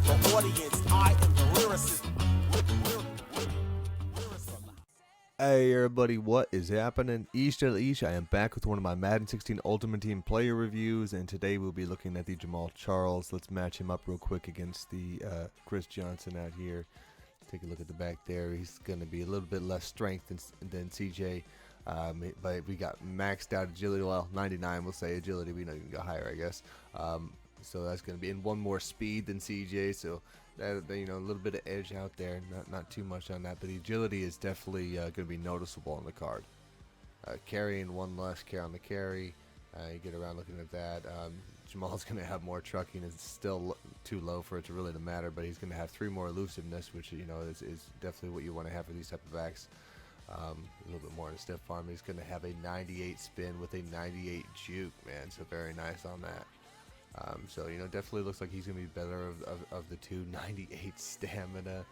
the audience. I am the lyricist. Hey everybody, what is happening? Ish, I am back with one of my Madden 16 Ultimate Team player reviews, and today we'll be looking at the Jamaal Charles. Let's match him up real quick against the Chris Johnson out here. Take a look at the back there. He's going to be a little bit less strength than CJ, but we got maxed out agility. Well, 99, we'll say agility. We know you can go higher, I guess. So that's going to be in one more speed than CJ. So that, you know, a little bit of edge out there. Not too much on that, but the agility is definitely going to be noticeable on the card. Carrying one less care on the carry. You get around looking at that. Jamaal's going to have more trucking. It's still too low for it to really matter, but he's going to have 3 more elusiveness, which, you know, is definitely what you want to have for these type of backs. A little bit more in a stiff arm. He's going to have a 98 spin with a 98 juke, man. So very nice on that. So, you know, definitely looks like he's going to be better of the two. 98 stamina.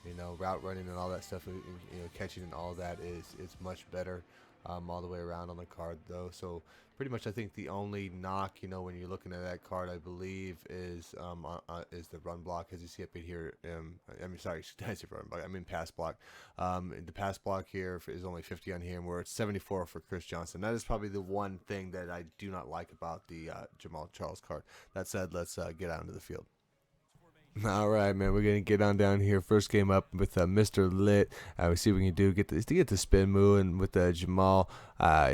You know, route running and all that stuff, you know, catching and all that is much better all the way around on the card, though. So pretty much I think the only knock, you know, when you're looking at that card, I believe is the run block, as you see up in here. I mean, sorry, I said run block, I mean pass block. The pass block here is only 50 on him, where it's 74 for Chris Johnson. That is probably the one thing that I do not like about the Jamaal Charles card. That said, let's get out into the field. All right, man. We're gonna get on down here. First game up with Mr. Lit. We see what we can do get the spin moving with Jamaal.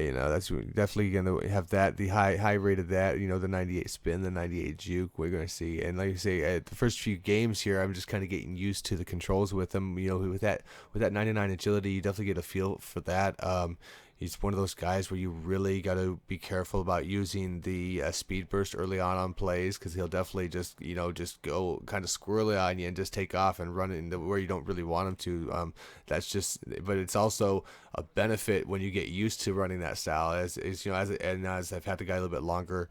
You know, that's definitely gonna have that the high rate of that. You know, the 98 spin, the 98 juke. We're gonna see, and like I say, at the first few games here, I'm just kind of getting used to the controls with him. You know, with that 99 agility, you definitely get a feel for that. He's one of those guys where you really got to be careful about using the speed burst early on plays, because he'll definitely just go kind of squirrely on you and just take off and run it into where you don't really want him to. That's just, but it's also a benefit when you get used to running that style. As you know, as I've had the guy a little bit longer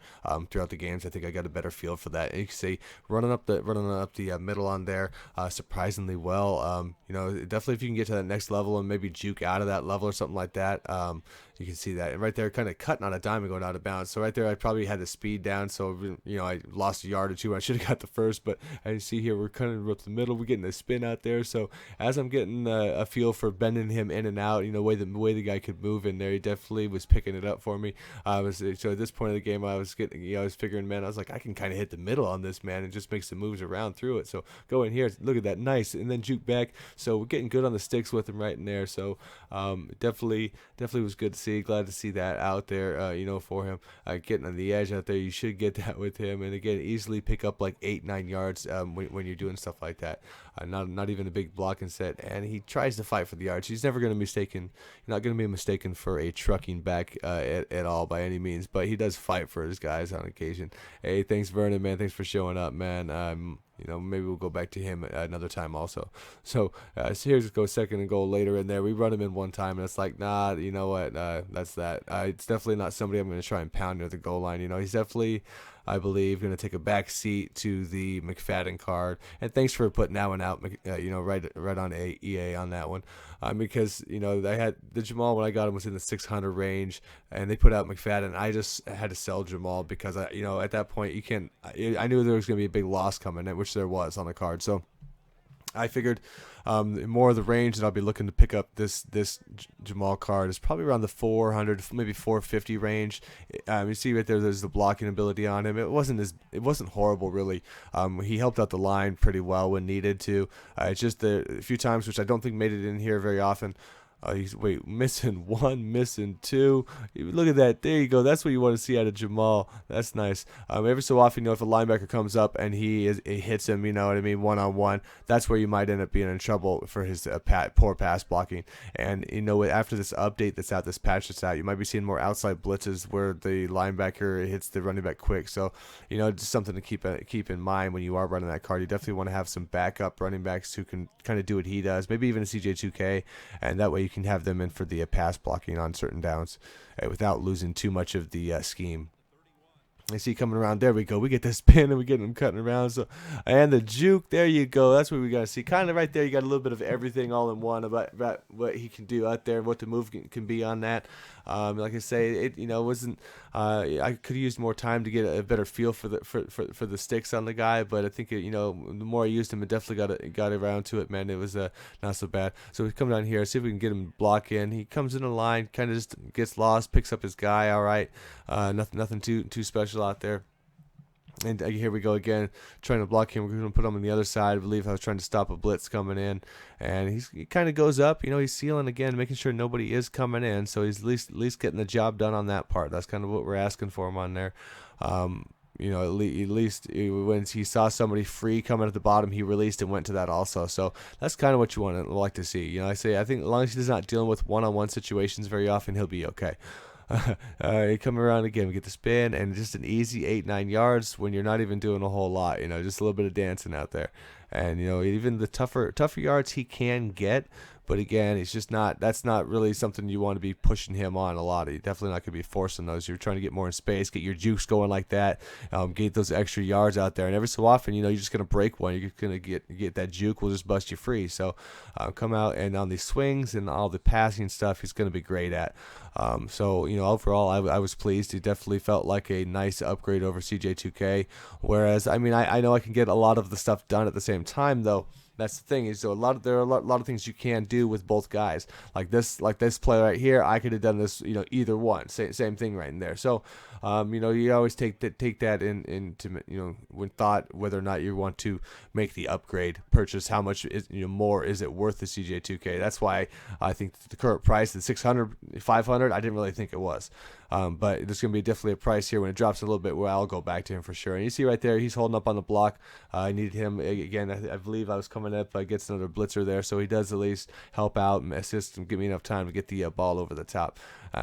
throughout the games, I think I got a better feel for that. And you can see running up the middle on there surprisingly well. You know, definitely if you can get to that next level and maybe juke out of that level or something like that. You can see that, and right there, kind of cutting on a dime and going out of bounds. So right there, I probably had the speed down, so you know I lost a yard or two. I should have got the first, but I see here we're kind of up the middle. We're getting a spin out there. So as I'm getting a feel for bending him in and out, you know, the way the guy could move in there, he definitely was picking it up for me. So at this point of the game, I was figuring, man, I was like, I can kind of hit the middle on this, man, and just make some moves around through it. So go in here, look at that, nice, and then juke back. So we're getting good on the sticks with him right in there. So definitely was good to see. Glad to see that out there, you know, for him. Getting on the edge out there, you should get that with him. And again, easily pick up like 8-9 yards when you're doing stuff like that. Not even a big blocking set. And he tries to fight for the yards. He's never going to be mistaken. You're not going to be mistaken for a trucking back at all by any means. But he does fight for his guys on occasion. Hey, thanks, Vernon, man. Thanks for showing up, man. You know, maybe we'll go back to him another time also. So here's go second and goal later in there. We run him in one time, and it's like, nah, you know what? That's that. It's definitely not somebody I'm going to try and pound near the goal line. You know, he's definitely, I believe, going to take a back seat to the McFadden card. And thanks for putting that one out, you know, right on EA on that one. Because, you know, I had the Jamaal when I got him was in the 600 range, and they put out McFadden. I just had to sell Jamaal because, you know, at that point, I knew there was going to be a big loss coming, which there was on the card. So I figured more of the range that I'll be looking to pick up this Jamaal card is probably around the 400, maybe 450 range. You see right there's the blocking ability on him. It wasn't horrible really. He helped out the line pretty well when needed to. It's just a few times, which I don't think made it in here very often. He's missing 1, missing 2. Look at that. There you go. That's what you want to see out of Jamaal. That's nice. Every so often, you know, if a linebacker comes up and it hits him, you know what I mean, one-on-one, that's where you might end up being in trouble for his poor pass blocking. And, you know, after this update that's out, this patch that's out, you might be seeing more outside blitzes where the linebacker hits the running back quick. So, you know, just something to keep in mind when you are running that card. You definitely want to have some backup running backs who can kind of do what he does, maybe even a CJ2K, and that way you can have them in for the pass blocking on certain downs without losing too much of the scheme. I see coming around. There we go. We get the spin and we get him cutting around. So, and the juke. There you go. That's what we got to see. Kind of right there. You got a little bit of everything all in one about what he can do out there, what the move can be on that. Like I say, it wasn't. I could have used more time to get a better feel for the sticks on the guy, but I think the more I used him, it definitely got around to it, man. It was not so bad. So we come down here, see if we can get him to block in. He comes in the line, kind of just gets lost, picks up his guy. All right, nothing too special out there. And here we go again, trying to block him. We're going to put him on the other side. I believe I was trying to stop a blitz coming in. And he kind of goes up. He's sealing again, making sure nobody is coming in. So he's at least getting the job done on that part. That's kind of what we're asking for him on there. At least when he saw somebody free coming at the bottom, he released and went to that also. So that's kind of what you like to see. I think as long as he's not dealing with one-on-one situations very often, he'll be okay. Come around again, we get the spin, and just an easy 8-9 yards when you're not even doing a whole lot, just a little bit of dancing out there. And even the tougher yards he can get, but again, it's just that's not really something you want to be pushing him on a lot. You're definitely not going to be forcing those. You're trying to get more in space, get your jukes going like that, get those extra yards out there. And every so often, you're just going to break one. You're going to get that juke will just bust you free. So come out, and on these swings and all the passing stuff, he's going to be great at. Overall, I was pleased. He definitely felt like a nice upgrade over CJ2K. Whereas, I know I can get a lot of the stuff done at the same time, though. That's the thing is, there are a lot of things you can do with both guys. Like this play right here, I could have done this, either one, same thing right in there. So, you always take that into when thought whether or not you want to make the upgrade purchase. How much more is it worth the CJ2K? That's why I think the current price is $600, $500. I didn't really think it was. But there's going to be definitely a price here when it drops a little bit where I'll go back to him for sure. And you see right there, he's holding up on the block. I needed him again. I believe I was coming up, gets another blitzer there, so he does at least help out and assist and give me enough time to get the ball over the top.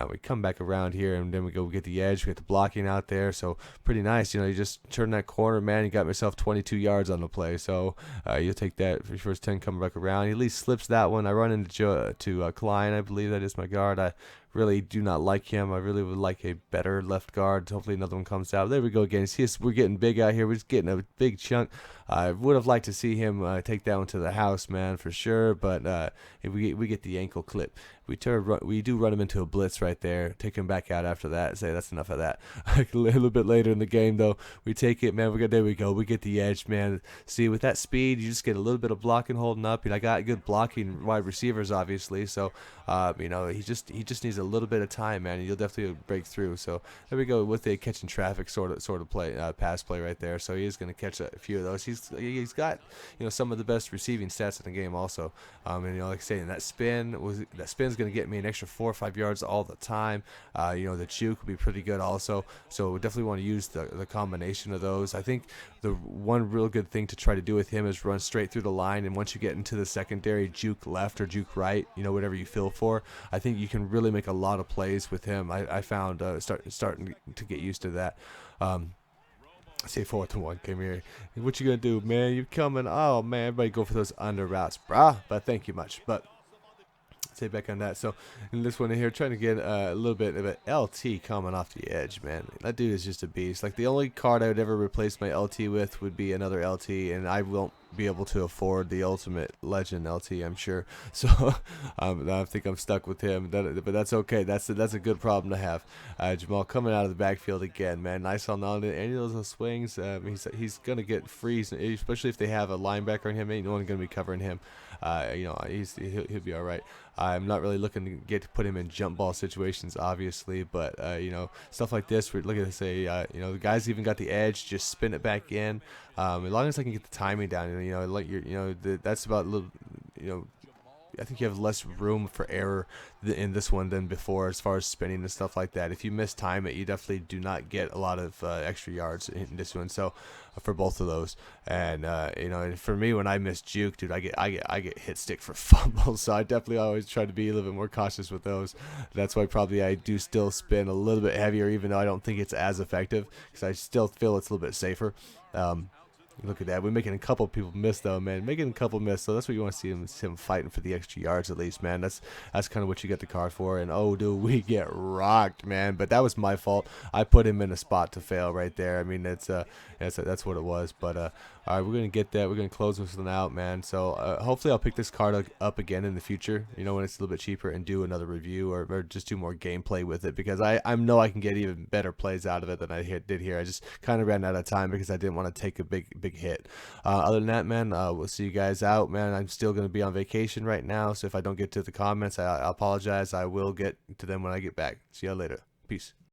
We come back around here, and then we go get the edge. We get the blocking out there, so pretty nice. You just turn that corner, man. You got myself 22 yards on the play, so you'll take that for your first 10 coming back around. He at least slips that one. I run into Klein, I believe that is my guard. I really do not like him. I really would like a better left guard. Hopefully another one comes out. There we go again. See us, we're getting big out here. We're just getting a big chunk. I would have liked to see him take that one to the house, man, for sure. But if we get the ankle clip. We do run him into a blitz right there. Take him back out after that. Say that's enough of that. A little bit later in the game, though, we take it, man. There we go. We get the edge, man. See, with that speed, you just get a little bit of blocking, holding up. I got good blocking wide receivers, obviously. So, he just needs a little bit of time, man. And you'll definitely break through. So there we go with a catching traffic sort of play, pass play right there. So he is going to catch a few of those. He's got some of the best receiving stats in the game also. And like I say, that spin's going to get me an extra 4 or 5 yards all the time. The juke will be pretty good also. So we definitely want to use the combination of those. I think the one real good thing to try to do with him is run straight through the line, and once you get into the secondary, juke left or juke right, whatever you feel for. I think you can really make a lot of plays with him. I found starting to get used to that. Say 4th and 1, come here. What you gonna do, man? You coming? Oh man, everybody go for those under routes, brah. But thank you much. But stay back on that. So in this one here, trying to get a little bit of an LT coming off the edge, man. That dude is just a beast. Like the only card I would ever replace my LT with would be another LT, and I won't be able to afford the ultimate legend LT, I'm sure. So I think I'm stuck with him, but that's okay. That's a good problem to have. Jamaal coming out of the backfield again, man. Nice on any of those swings. He's gonna get free, especially if they have a linebacker on him. Ain't no one gonna be covering him. He'll be all right. I'm not really looking to put him in jump ball situations, obviously, but stuff like this. Look at this. The guys even got the edge. Just spin it back in. As long as I can get the timing down, that's about a little. I think you have less room for error in this one than before as far as spinning and stuff like that. If you mistime it, you definitely do not get a lot of extra yards in this one. So for both of those, and for me, when I miss juke, dude, I get hit stick for fumbles. So I definitely always try to be a little bit more cautious with those. That's why probably I do still spin a little bit heavier, even though I don't think it's as effective, because I still feel it's a little bit safer. Look at that. We're making a couple people miss, though, man. Making a couple miss. So that's what you want to see him fighting for the extra yards at least, man. That's kind of what you get the card for. And, oh, dude, we get rocked, man. But that was my fault. I put him in a spot to fail right there. I mean, that's what it was. But All right, we're gonna get that. We're gonna close this one out, man. So hopefully I'll pick this card up again in the future. You know, when it's a little bit cheaper, and do another review or just do more gameplay with it, because I know I can get even better plays out of it than I did here. I just kind of ran out of time because I didn't want to take a big hit. Other than that, man, we'll see you guys out, man. I'm still gonna be on vacation right now, so if I don't get to the comments, I apologize. I will get to them when I get back. See y'all later. Peace.